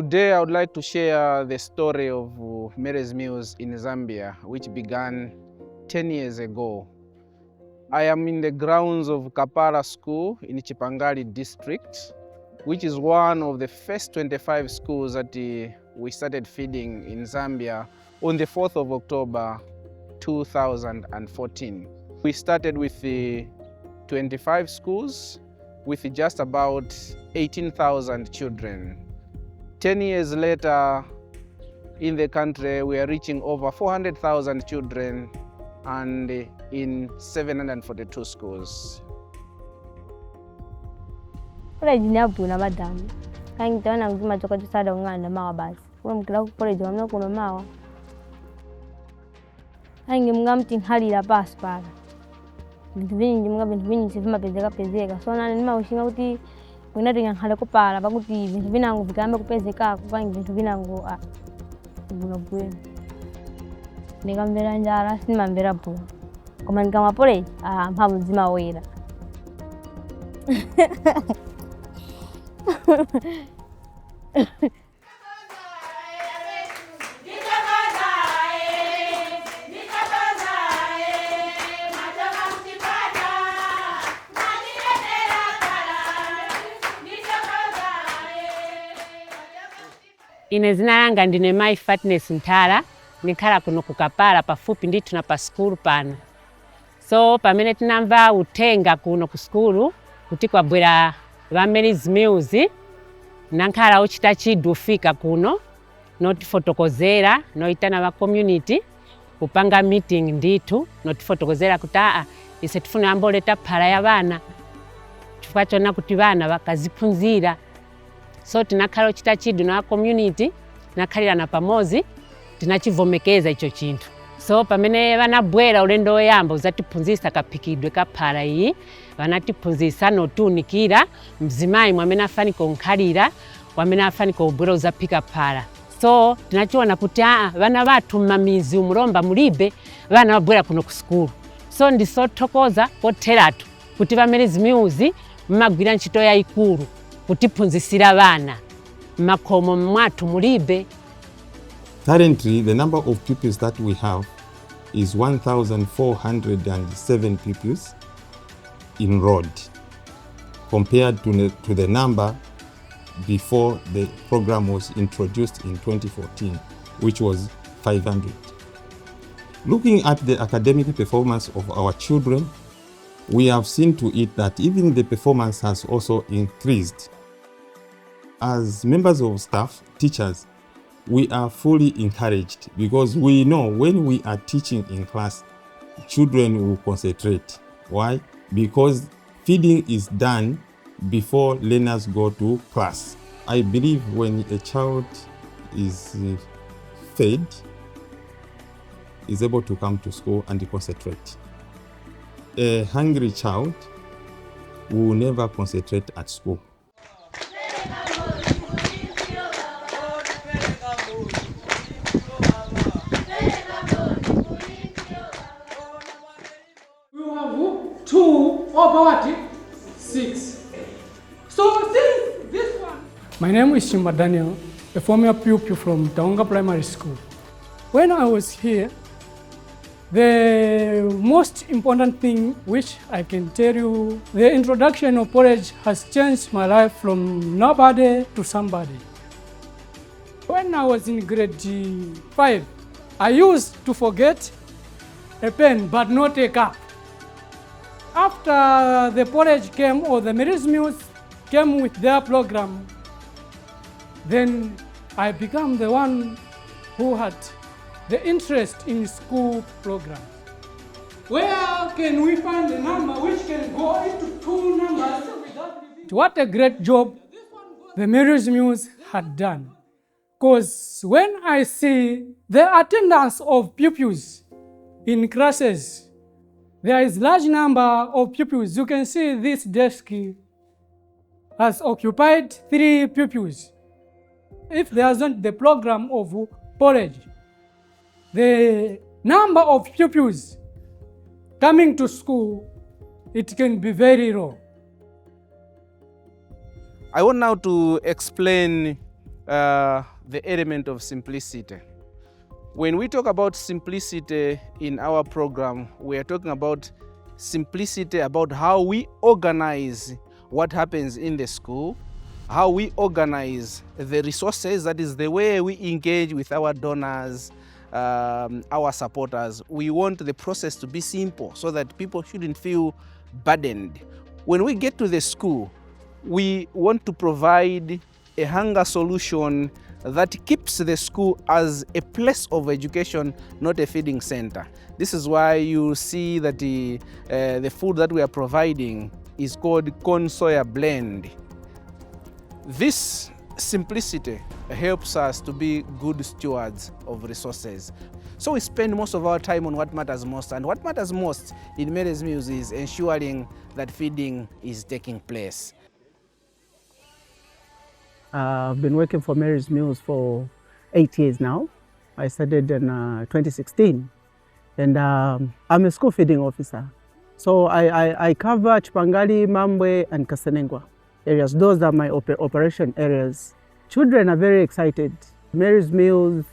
Today I would like to share the story of Zambia'S in Zambia, which began 10 years ago. I am in the grounds of Kapara School in Chipangali district, which is one of the first 25 schools that we started feeding in Zambia on the 4th of October 2014. We started with the 25 schools with just about 18,000 children. 10 years later, in the country, we are reaching over 400,000 children and in 742 schools. College nyabuna badani. Kangi tawana nguma toka tusada ngana mawa basi. Kwa mkila college wamna kuno mawa. Kangi mngamti hali la basi para. Bintu bintu sifuma pezeka. So na nima ushinga kuti wina tinga hale ko para bakuti bintu binangu bikambe kupezeka kukangi bintu binangu buno bwenu. Nikambera njara sinimambera po. Koma nikama college mphamvu zima wera. Ine zina langa ndine Mai Fatness Ntala, nikhala kuno kukapala pafupi ndithu na pa skulu pano. So pamene tinamva utenga kuno ku skulu kuti kwabwera Zambia'S nankhala uchita chidu fika kuno notifotokozera noitana wa community kupanga meeting ndithu notifotokozera kuti ise tifuna amboleta phala ya bana chifukwa chona kuti bana bakaziphunzira. So tinakhala uchita chidu na community nakhalira na pamozi tinachivomekeza icho chinthu. So pamene vanabwera ulendo oyamba uzatiphunzisa kaphikidwe ka phala iyi, vanatiphunzisa notunikira mzimayi mwamene afaniko nkhalira wamene afaniko ubwera uzaphika phala. So tinachiona kuti vana vathu mmamizi umulomba mulibe vana wabwera kuno ku skulu. So ndisothokoza kotheratu kuti Zambia'S mmagwira ntchito yayikulu kutiphunzisira vana mmakhomo mwathu mulibe. Currently, the number of pupils that we have is 1,407 pupils enrolled, compared to the number before the program was introduced in 2014, which was 500. Looking at the academic performance of our children, we have seen to it that even the performance has also increased. As members of staff, teachers, we are fully encouraged because we know when we are teaching in class, children will concentrate. Why? Because feeding is done before learners go to class. I believe when a child is fed, is able to come to school and concentrate. A hungry child will never concentrate at school. We have 2 over 6. So since this one. My name is Shimba Daniel, a former pupil from Taonga Primary School. When I was here, the most important thing which I can tell you, the introduction of porridge has changed my life from nobody to somebody. When I was in grade 5, I used to forget a pen but not a cup. After the porridge came or the Zambia'S came with their program, then I became the one who had the interest in school programs. Where can we find a number which can go into 2 numbers without division? What a great job the Zambia'S had done. Because when I see the attendance of pupils in classes, there is large number of pupils. You can see this desk has occupied 3 pupils. If there isn't the program of porridge, the number of pupils coming to school, it can be very low. I want now to explain the element of simplicity. When we talk about simplicity in our program, we are talking about simplicity about how we organize what happens in the school, how we organize the resources, that is the way we engage with our donors, our supporters. We want the process to be simple so that people shouldn't feel burdened. When we get to the school, we want to provide a hunger solution that keeps the school as a place of education, not a feeding center. This is why you see that the food that we are providing is called corn soya blend. This simplicity helps us to be good stewards of resources. So we spend most of our time on what matters most, and what matters most in Mary's Meals is ensuring that feeding is taking place. I've been working for Mary's Meals for 8 years now. I started in 2016, and I'm a school feeding officer. So I cover Chipangali, Mambwe, and Kasenengwa areas. Those are my operation areas. Children are very excited. Mary's Meals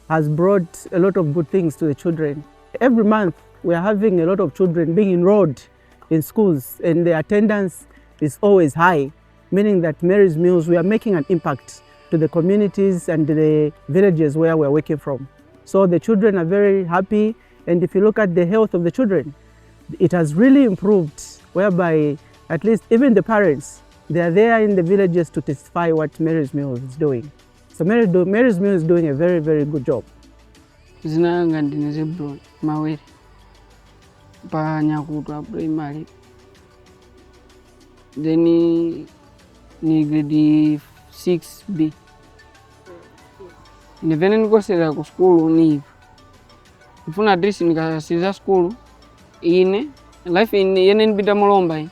has brought a lot of good things to the children. Every month we are having a lot of children being enrolled in schools, and the attendance is always high, meaning that Mary's Meals, we are making an impact to the communities and the villages where we're working from. So the children are very happy, and if you look at the health of the children, it has really improved, whereby at least even the parents, they are there in the villages to testify what Mary's Meals is doing. So Mary's Meals is doing a very, very good job. Zinanga ndine Zebron Mawere pa Nyakutwa primary. Then ni grade 6B. Ndivene nikosera ku school ni ifuna address nikasiza school ine life in yene nibita mulomba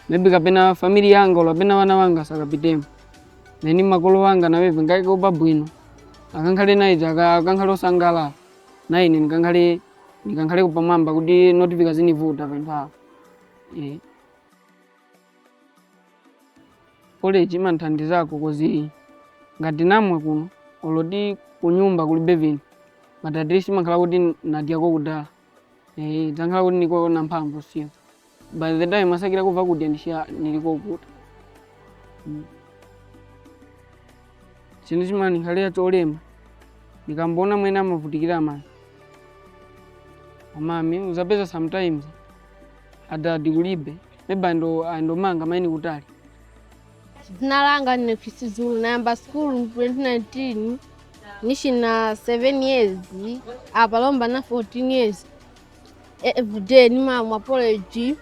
maybe kapena family yanga lapena wana wanga sakapitemo then makolo wanga nawe ngaike ubabwino akankhale naije akankhale osangala na ine nikankhale kupamwamba kuti notifika zinivuta pempha college imanthandizako kozi ngati namwe kuno olodi kunyumba kulibe vinthu but address imakhala kuti nadiyako kudala zankhala kuti niko na mphamvu siyo by the time masakira kuva kudya ndisha niliko kuta chinthu chimene nkhalira cholema nikambona mwene amavutikira amami uzapeza sometimes adadi kulibe maybe andomanga maini kutali. Jina langa ni Zulu, nayamba school 2019, nishina 7 years, apalomba na 14 years. Every day nima apology.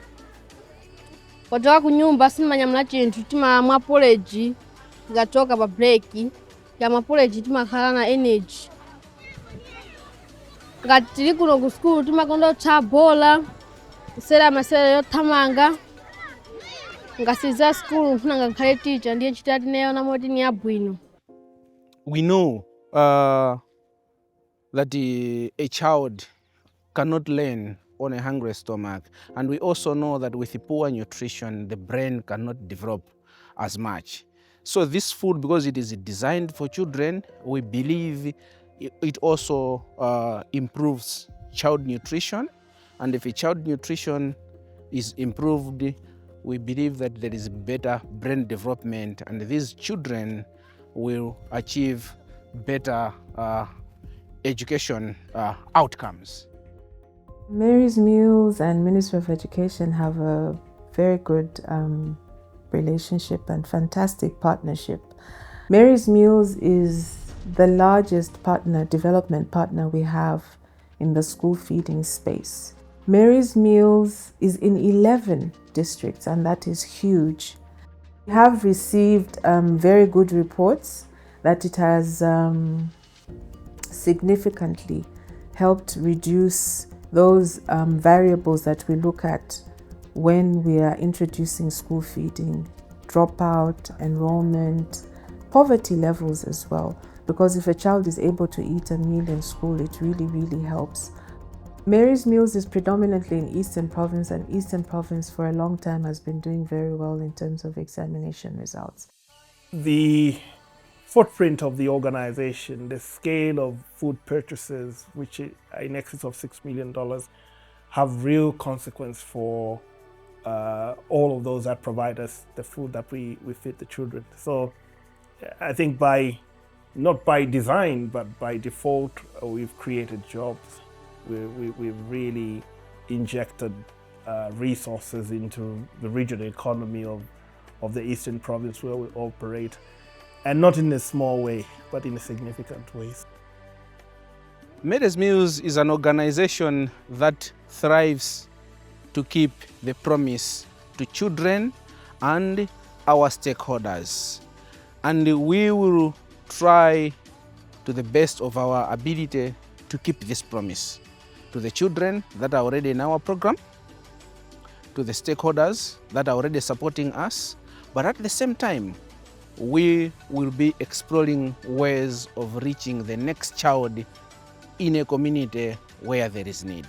Kutoka kunyumba simanya mla chintu tima apology, ngatoka pa break, ya apology tima khala na energy. Ngati kuno ku school tima kondo chabola, sera masera yotamanga. Ngasiza school mfuna ngakhale teacher ndiye chitati nayo namoti ni abwino. We know that a child cannot learn on a hungry stomach, and we also know that with poor nutrition the brain cannot develop as much. So this food, because it is designed for children, we believe it also improves child nutrition, and if a child nutrition is improved, we believe that there is better brain development, and these children will achieve better education outcomes. Mary's Meals and Ministry of Education have a very good relationship and fantastic partnership. Mary's Meals is the largest development partner we have in the school feeding space. Mary's Meals is in 11 districts, and that is huge. We have received very good reports that it has significantly helped reduce those variables that we look at when we are introducing school feeding: dropout, enrollment, poverty levels as well. Because if a child is able to eat a meal in school, it really, really helps. Mary's Meals is predominantly in Eastern Province, and Eastern Province for a long time has been doing very well in terms of examination results. The footprint of the organization, the scale of food purchases, which are in excess of $6 million, have real consequence for all of those that provide us the food that we feed the children. So I think not by design, but by default, we've created jobs. We've really injected resources into the regional economy of the Eastern Province where we operate, and not in a small way, but in a significant ways. Zambia'S Meals is an organization that thrives to keep the promise to children and our stakeholders. And we will try to the best of our ability to keep this promise to the children that are already in our program, to the stakeholders that are already supporting us, but at the same time, we will be exploring ways of reaching the next child in a community where there is need.